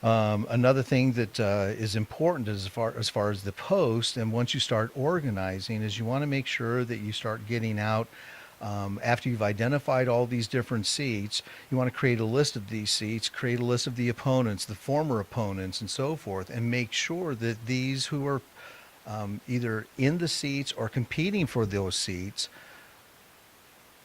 Another thing that is important as far as the post, and once you start organizing, is you want to make sure that you start getting out after you've identified all these different seats. You want to create a list of these seats, create a list of the opponents, the former opponents, and so forth, and make sure that these who are either in the seats or competing for those seats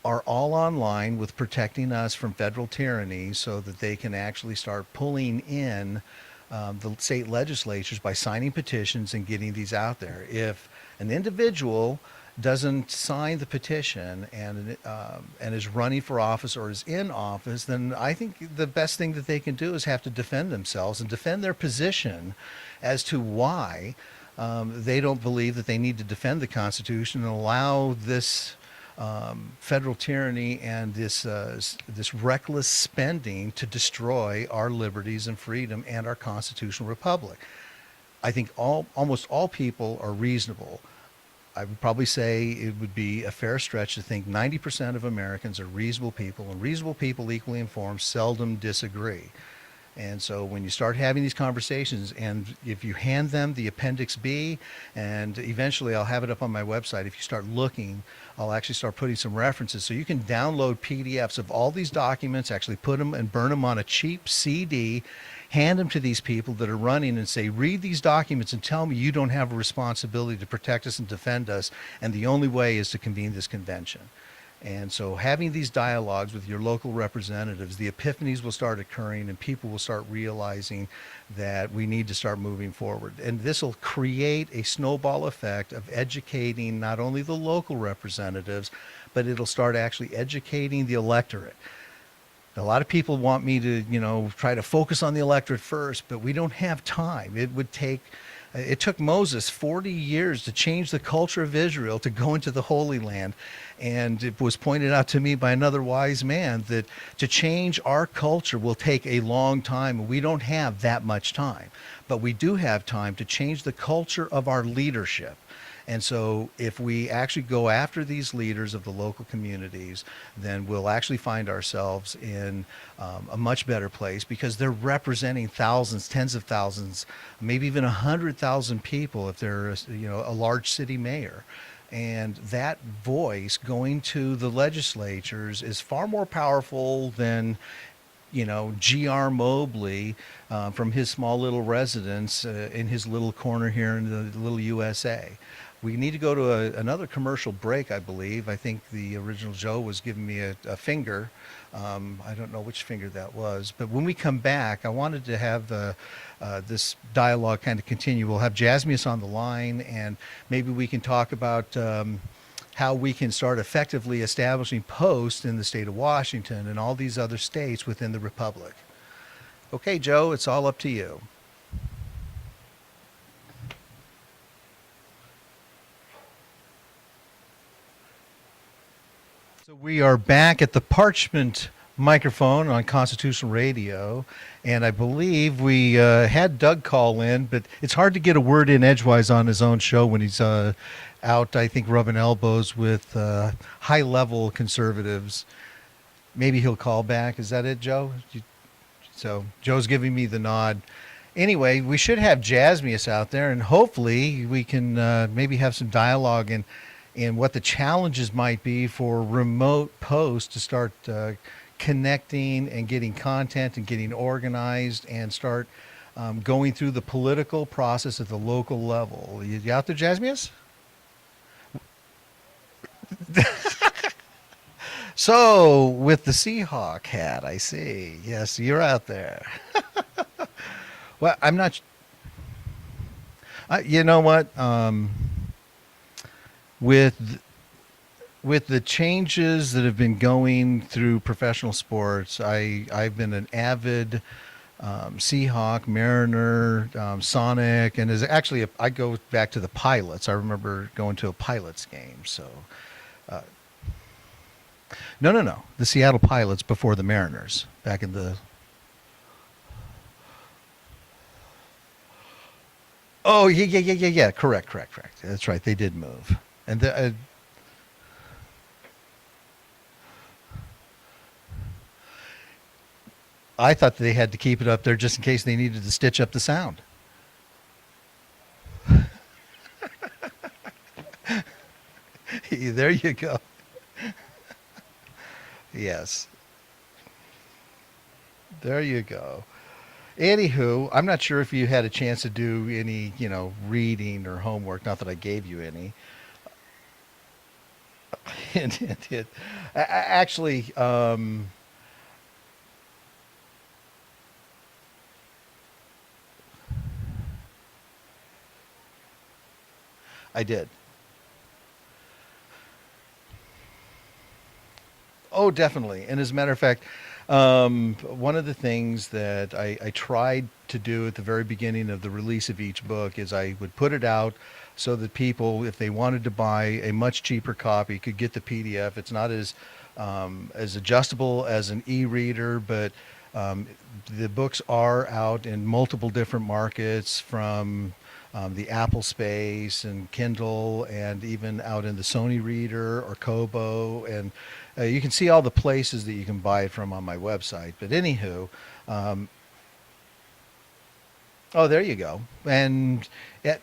are all online with protecting us from federal tyranny so that they can actually start pulling in the state legislatures by signing petitions and getting these out there. If an individual doesn't sign the petition and is running for office or is in office, then I think the best thing that they can do is have to defend themselves and defend their position as to why they don't believe that they need to defend the Constitution and allow this federal tyranny and this reckless spending to destroy our liberties and freedom and our constitutional republic. I think almost all people are reasonable. I would probably say it would be a fair stretch to think 90% of Americans are reasonable people, and reasonable people, equally informed, seldom disagree. And so when you start having these conversations, and if you hand them the Appendix B, and eventually I'll have it up on my website, if you start looking, I'll actually start putting some references. So you can download PDFs of all these documents, actually put them and burn them on a cheap CD, hand them to these people that are running and say, read these documents and tell me you don't have a responsibility to protect us and defend us, and the only way is to convene this convention. And so having these dialogues with your local representatives, the epiphanies will start occurring and people will start realizing that we need to start moving forward. And this will create a snowball effect of educating not only the local representatives, but it'll start actually educating the electorate. A lot of people want me to, try to focus on the electorate first, but we don't have time. It took Moses 40 years to change the culture of Israel to go into the Holy Land. And it was pointed out to me by another wise man that to change our culture will take a long time. We don't have that much time, but we do have time to change the culture of our leadership. And so if we actually go after these leaders of the local communities, then we'll actually find ourselves in a much better place, because they're representing thousands, tens of thousands, maybe even 100,000 people if they're a large city mayor. And that voice going to the legislatures is far more powerful than G.R. Mobley from his small little residence in his little corner here in the little USA. We need to go to another commercial break, I believe. I think the original Joe was giving me a finger. I don't know which finger that was. But when we come back, I wanted to have this dialogue kind of continue. We'll have Jasmius on the line, and maybe we can talk about how we can start effectively establishing posts in the state of Washington and all these other states within the Republic. Okay, Joe, it's all up to you. So we are back at the Parchment microphone on Constitutional Radio, and I believe we had Doug call in, but it's hard to get a word in edgewise on his own show when he's out, I think, rubbing elbows with high-level conservatives. Maybe he'll call back. Is that it, Joe? So Joe's giving me the nod. Anyway, we should have Jasmius out there, and hopefully we can maybe have some dialogue and what the challenges might be for remote posts to start connecting and getting content and getting organized and start going through the political process at the local level. You out there, Jasmius? So, with the Seahawk hat, I see. Yes, you're out there. Well, I'm not. You know what? With with the changes that have been going through professional sports, I've been an avid Seahawk, Mariner, Sonic, and is actually I go back to the Pilots. I remember going to a Pilots game. So, uh, no, the Seattle Pilots before the Mariners back in the. Oh yeah. Correct. That's right. They did move, and I thought they had to keep it up there just in case they needed to stitch up the sound. There you go. Yes. There you go. Anywho, I'm not sure if you had a chance to do any, reading or homework. Not that I gave you any. It actually, I did. Oh, definitely. And as a matter of fact, one of the things that I tried to do at the very beginning of the release of each book is I would put it out so that people, if they wanted to buy a much cheaper copy, could get the PDF. It's not as adjustable as an e-reader, but um, the books are out in multiple different markets from the Apple space and Kindle, and even out in the Sony Reader or Kobo, and you can see all the places that you can buy it from on my website. But anywho, um, oh, there you go, and it,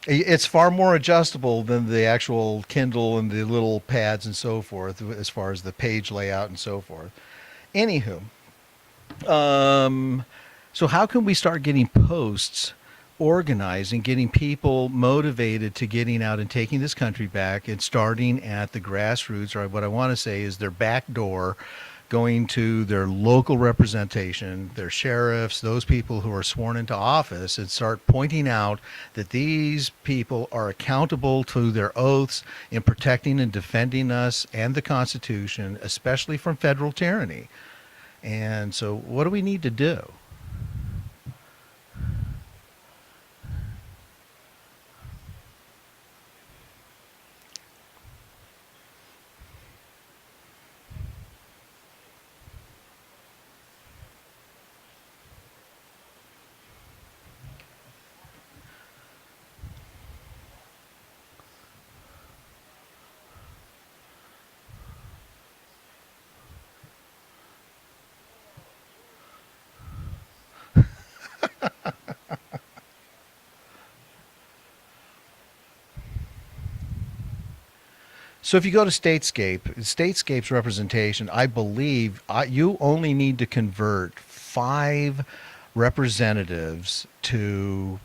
it's far more adjustable than the actual Kindle and the little pads and so forth, as far as the page layout and so forth. Anywho, um, so how can we start getting posts organized and getting people motivated to getting out and taking this country back and starting at the grassroots, or what I want to say is their back door, going to their local representation, their sheriffs, those people who are sworn into office, and start pointing out that these people are accountable to their oaths in protecting and defending us and the Constitution, especially from federal tyranny. And so what do we need to do? So if you go to Statescape's representation, I believe you only need to convert 5 representatives to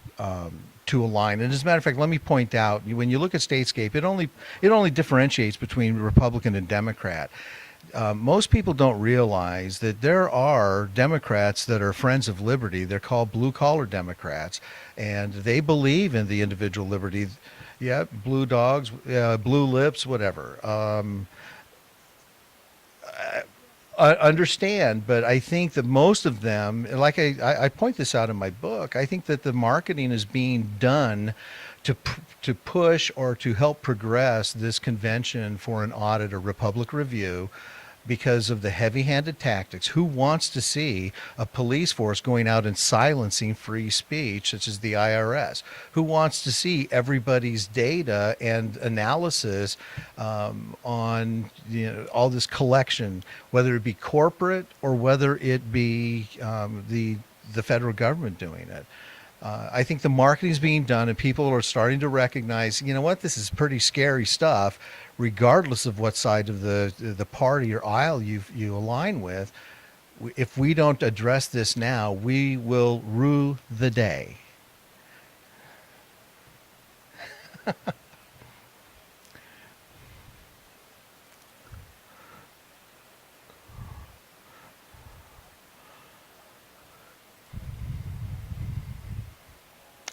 align. And as a matter of fact, let me point out, when you look at Statescape, it only differentiates between Republican and Democrat. Most people don't realize that there are Democrats that are friends of liberty. They're called blue collar Democrats, and they believe in the individual liberty. Yeah, blue dogs, blue lips, whatever. I understand, but I think that most of them, like I point this out in my book, I think that the marketing is being done to push or to help progress this convention for an audit or Republic review because of the heavy-handed tactics. Who wants to see a police force going out and silencing free speech, such as the IRS? Who wants to see everybody's data and analysis on all this collection, whether it be corporate or whether it be the federal government doing it? I think the marketing is being done, and people are starting to recognize, you know what, this is pretty scary stuff, regardless of what side of the party or aisle you align with. If we don't address this now, we will rue the day.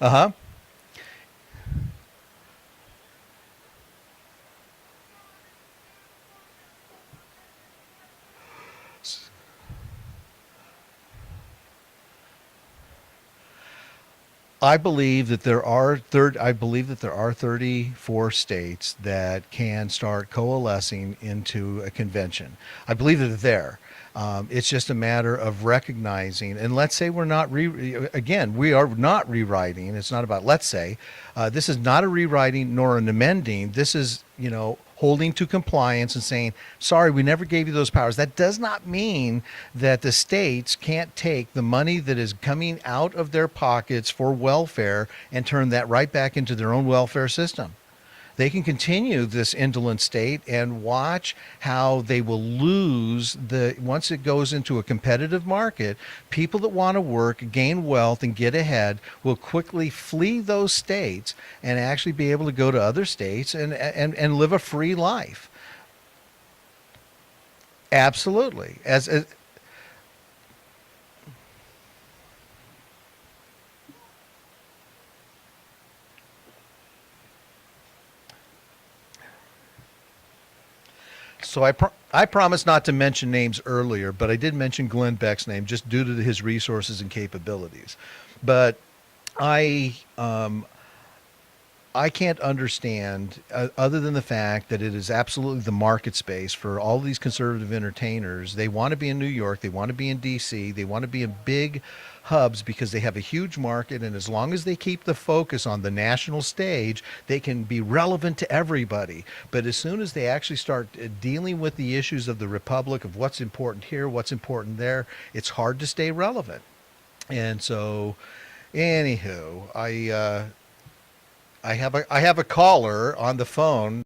Uh huh. I believe that there are 34 states that can start coalescing into a convention. I believe that they're there. It's just a matter of recognizing, and let's say we're not again, we are not rewriting. It's not about let's say. This is not a rewriting nor an amending. This is, holding to compliance and saying, sorry, we never gave you those powers. That does not mean that the states can't take the money that is coming out of their pockets for welfare and turn that right back into their own welfare system. They can continue this indolent state and watch how they will lose the once it goes into a competitive market. People that want to work, gain wealth, and get ahead will quickly flee those states and actually be able to go to other states and live a free life. Absolutely. As So I promised not to mention names earlier, but I did mention Glenn Beck's name just due to his resources and capabilities. But I I can't understand, other than the fact that it is absolutely the market space for all these conservative entertainers. They want to be in New York, they want to be in D.C., they want to be in big hubs because they have a huge market, and as long as they keep the focus on the national stage, they can be relevant to everybody. But as soon as they actually start dealing with the issues of the republic, of what's important here, what's important there, it's hard to stay relevant. And so, anywho, I have a caller on the phone.